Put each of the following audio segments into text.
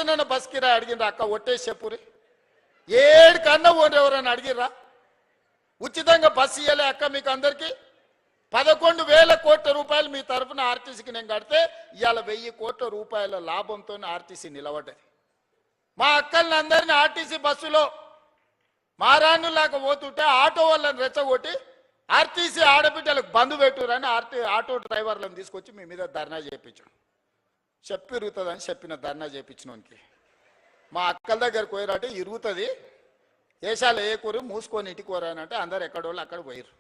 రోజున బస్ కిరా అడిగినరా అక్క ఒట్టేసి చెప్పురి 7 కన్నా ఓనరు ఎవరైనా అడిగిర్రా ఉచితంగా బస్సు ఇయ్యలే అక్క మీకు అందరికీ 11,000 కోట్ల రూపాయలు మీ తరఫున ఆర్టీసీకి నేను కడితే ఇవాళ 1,000 కోట్ల రూపాయల లాభంతో ఆర్టీసీ నిలబడ్డది మా అక్కల్ని అందరినీ ఆర్టీసీ బస్సులో మారాన్నులాగా పోతుంటే ఆటో వాళ్ళని రెచ్చగొట్టి ఆర్టీసీ ఆడబిడ్డలకు బంధు పెట్టురని ఆటో డ్రైవర్లను తీసుకొచ్చి మీ మీద ధర్నా చేయించాం చెప్పిరుగుతుందని చెప్పిన ధర్నా చేయించినోనికి మా అక్కల దగ్గరకు పోయారంటే ఇరుగుతుంది ఏషాలు ఏ కూర మూసుకొని ఇంటికోరా అని అంటే అందరు ఎక్కడోళ్ళు అక్కడ పోయారు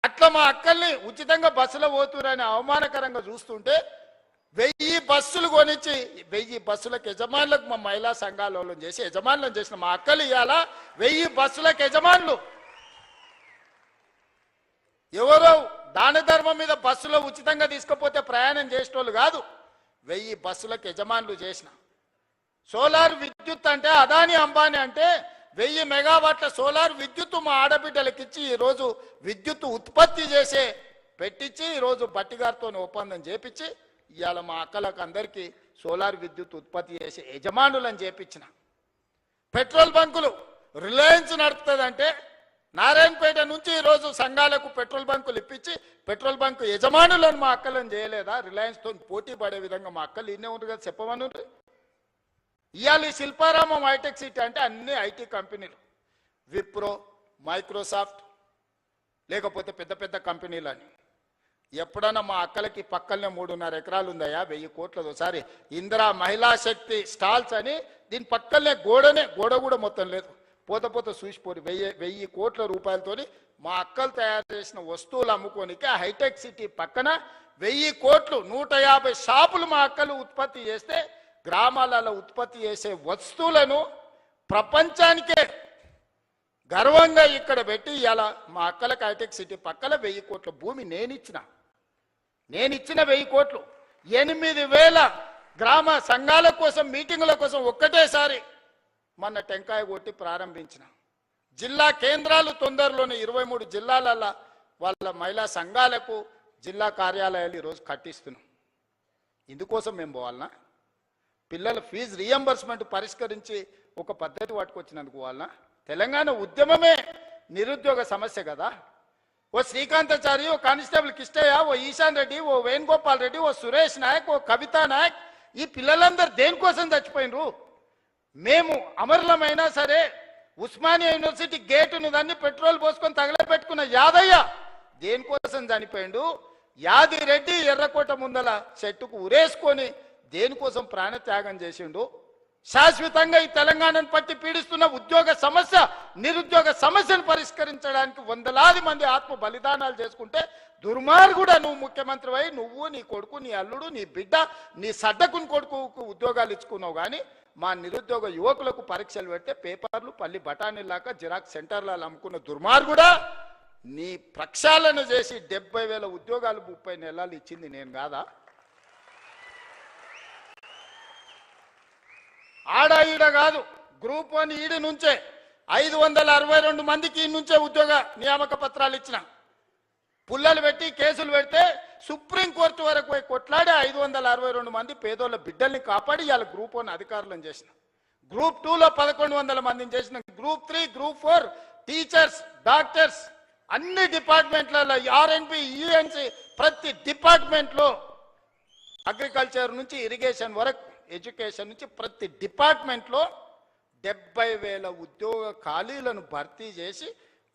అట్లా మా అక్కల్ని ఉచితంగా బస్సులో పోతురని అవమానకరంగా చూస్తుంటే 1000 బస్సులు కొనిచ్చి 1000 బస్సులకు యజమానులకు మా మహిళా సంఘాలలో చేసి యజమానులను చేసిన మా అక్కలు ఇవాళ 1000 బస్సులకు యజమానులు ఎవరో దాన ధర్మం మీద బస్సులో ఉచితంగా తీసుకపోతే ప్రయాణం చేసేటోళ్ళు కాదు 1000 బస్సులకు యజమానులు చేసిన సోలార్ విద్యుత్ అంటే అదాని అంబానీ అంటే 1000 మెగావాట్ల సోలార్ విద్యుత్ మా ఆడబిడ్డలకు ఇచ్చి ఈరోజు విద్యుత్ ఉత్పత్తి చేసే పెట్టించి ఈరోజు బట్టిగారితో ఒప్పందం చేపించి ఇవాళ మా అక్కలకు అందరికీ సోలార్ విద్యుత్ ఉత్పత్తి చేసే యజమానులను చేపించిన పెట్రోల్ బంకులు రిలయన్స్ నడుపుతుందంటే నారాయణపేట నుంచి ఈరోజు సంఘాలకు పెట్రోల్ బంకులు ఇప్పించి పెట్రోల్ బంకు యజమానులను మా అక్కలను చేయలేదా రిలయన్స్తో పోటీ పడే విధంగా మా అక్కలు ఇన్నే ఉంటారు కదా చెప్పమను ఇవాళ ఈ శిల్పారామం హైటెక్ సిటీ అంటే అన్ని ఐటీ కంపెనీలు విప్రో మైక్రోసాఫ్ట్ లేకపోతే పెద్ద పెద్ద కంపెనీలు అని ఎప్పుడన్నా మా అక్కలకి పక్కనే 3.5 ఎకరాలు ఉందయా 1000 కోట్లది ఒకసారి ఇందిరా మహిళా శక్తి స్టాల్స్ అని దీని పక్కనే గోడ కూడా మొత్తం లేదు పోత చూసిపోరు 1000 కోట్ల రూపాయలతోని మా అక్కలు తయారు చేసిన వస్తువులు అమ్ముకోనికి హైటెక్ సిటీ పక్కన 1000 కోట్లు 150 షాపులు మా అక్కలు ఉత్పత్తి చేస్తే గ్రామాలలో ఉత్పత్తి చేసే వస్తువులను ప్రపంచానికే గర్వంగా ఇక్కడ పెట్టి ఇలా మా అక్కలకు హైటెక్ సిటీ పక్కన 1000 కోట్ల భూమి నేను ఇచ్చిన 1000 కోట్లు 8,000 గ్రామ సంఘాల కోసం మీటింగుల కోసం ఒక్కటేసారి మొన్న టెంకాయ కొట్టి ప్రారంభించిన జిల్లా కేంద్రాలు తొందరలోనే 23 జిల్లాలలో వాళ్ళ మహిళా సంఘాలకు జిల్లా కార్యాలయాలు ఈరోజు కట్టిస్తున్నాం ఇందుకోసం మేము పోవాలనా పిల్లల ఫీజు రీఎంబర్స్మెంట్ పరిష్కరించి ఒక పద్ధతి పట్టుకొచ్చినందుకు వాళ్ళ తెలంగాణ ఉద్యమమే నిరుద్యోగ సమస్య కదా ఓ శ్రీకాంతాచారి ఓ కానిస్టేబుల్ కిష్టయ్య ఓ ఈశాన్ రెడ్డి ఓ వేణుగోపాల్ రెడ్డి ఓ సురేష్ నాయక్ ఓ కవితా నాయక్ ఈ పిల్లలందరూ దేనికోసం చచ్చిపోయినరు మేము అమరులమైనా సరే ఉస్మానియా యూనివర్సిటీ గేటును దాన్ని పెట్రోల్ పోసుకొని తగలబెట్టుకున్న యాదయ్య దేనికోసం చనిపోయిండు యాదిరెడ్డి ఎర్రకోట ముందల చెట్టుకు ఉరేసుకొని దేనికోసం ప్రాణత్యాగం చేసిండు శాశ్వతంగా ఈ తెలంగాణను పట్టి పీడిస్తున్న ఉద్యోగ సమస్య నిరుద్యోగ సమస్యను పరిష్కరించడానికి వందలాది మంది ఆత్మ బలిదానాలు చేసుకుంటే దుర్మార్గుడా నువ్వు ముఖ్యమంత్రి అయి నువ్వు నీ కొడుకు నీ అల్లుడు నీ బిడ్డ నీ సడ్డకుని కొడుకుకు ఉద్యోగాలు ఇచ్చుకున్నావు కానీ మా నిరుద్యోగ యువకులకు పరీక్షలు పెడితే పేపర్లు పల్లి బఠానీలాగా జిరాక్స్ సెంటర్లలో అమ్ముకున్న దుర్మార్గుడా నీ ప్రక్షాళన చేసి 70,000 ఉద్యోగాలు 30 నెలలు ఇచ్చింది నేను కాదా ఆడ ఈడ కాదు గ్రూప్ 1 ఈడి నుంచే 562 మందికి ఈ నుంచే ఉద్యోగ నియామక పత్రాలు ఇచ్చిన పుల్లలు పెట్టి కేసులు పెడితే సుప్రీంకోర్టు వరకు పోయి కొట్లాడి 562 మంది పేదోళ్ళ బిడ్డల్ని కాపాడి ఇవాళ గ్రూప్ 1 అధికారులను చేసిన గ్రూప్ 2లో 1100 మందిని చేసిన గ్రూప్ 3 గ్రూప్ 4 టీచర్స్ డాక్టర్స్ అన్ని డిపార్ట్మెంట్లలో ఆర్ఎన్బి యుఎన్సి ప్రతి డిపార్ట్మెంట్లో అగ్రికల్చర్ నుంచి ఇరిగేషన్ వరకు ఎడ్యుకేషన్ నుంచి ప్రతి డిపార్ట్మెంట్లో 70,000 ఉద్యోగ ఖాళీలను భర్తీ చేసి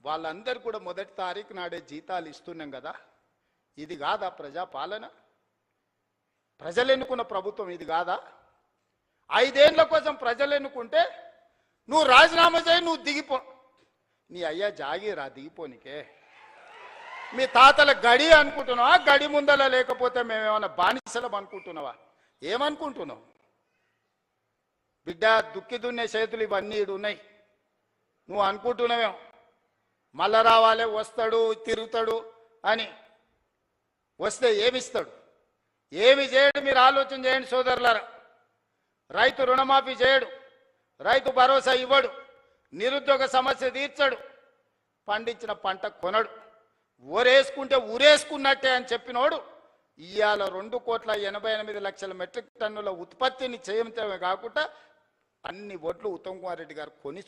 వాళ్ళందరూ కూడా మొదటి తారీఖు నాడే జీతాలు ఇస్తున్నాం కదా ఇది కాదా ప్రజాపాలన ప్రజలు ఎన్నుకున్న ప్రభుత్వం ఇది కాదా 5 ఏళ్ల కోసం ప్రజలు ఎన్నుకుంటే నువ్వు రాజీనామా చేయి నువ్వు దిగిపో నీ అయ్యా జాగిరా దిగిపోనికే మీ తాతల గడి అనుకుంటున్నావా గడి ముందల లేకపోతే మేమేమన్నా బానిసలం అనుకుంటున్నావా ఏమనుకుంటున్నావు బిడ్డ దుక్కి దున్నే చేతులు ఇవన్నీ ఉన్నాయి నువ్వు అనుకుంటున్నావేమో మళ్ళా రావాలి వస్తాడు తిరుగుతాడు అని వస్తే ఏమిస్తాడు ఏమి చేయడు మీరు ఆలోచన చేయండి సోదరులారా రైతు రుణమాఫీ చేయడు రైతు భరోసా ఇవ్వడు నిరుద్యోగ సమస్య తీర్చడు పండించిన పంట కొనడు ఊరేసుకుంటే ఊరేసుకున్నట్టే అని చెప్పినోడు ఇవాళ 2,88,00,000 మెట్రిక్ టన్నుల ఉత్పత్తిని చేయటమే కాకుండా అన్ని వడ్లు ఉత్తమ్ కుమార్ రెడ్డి గారు కొని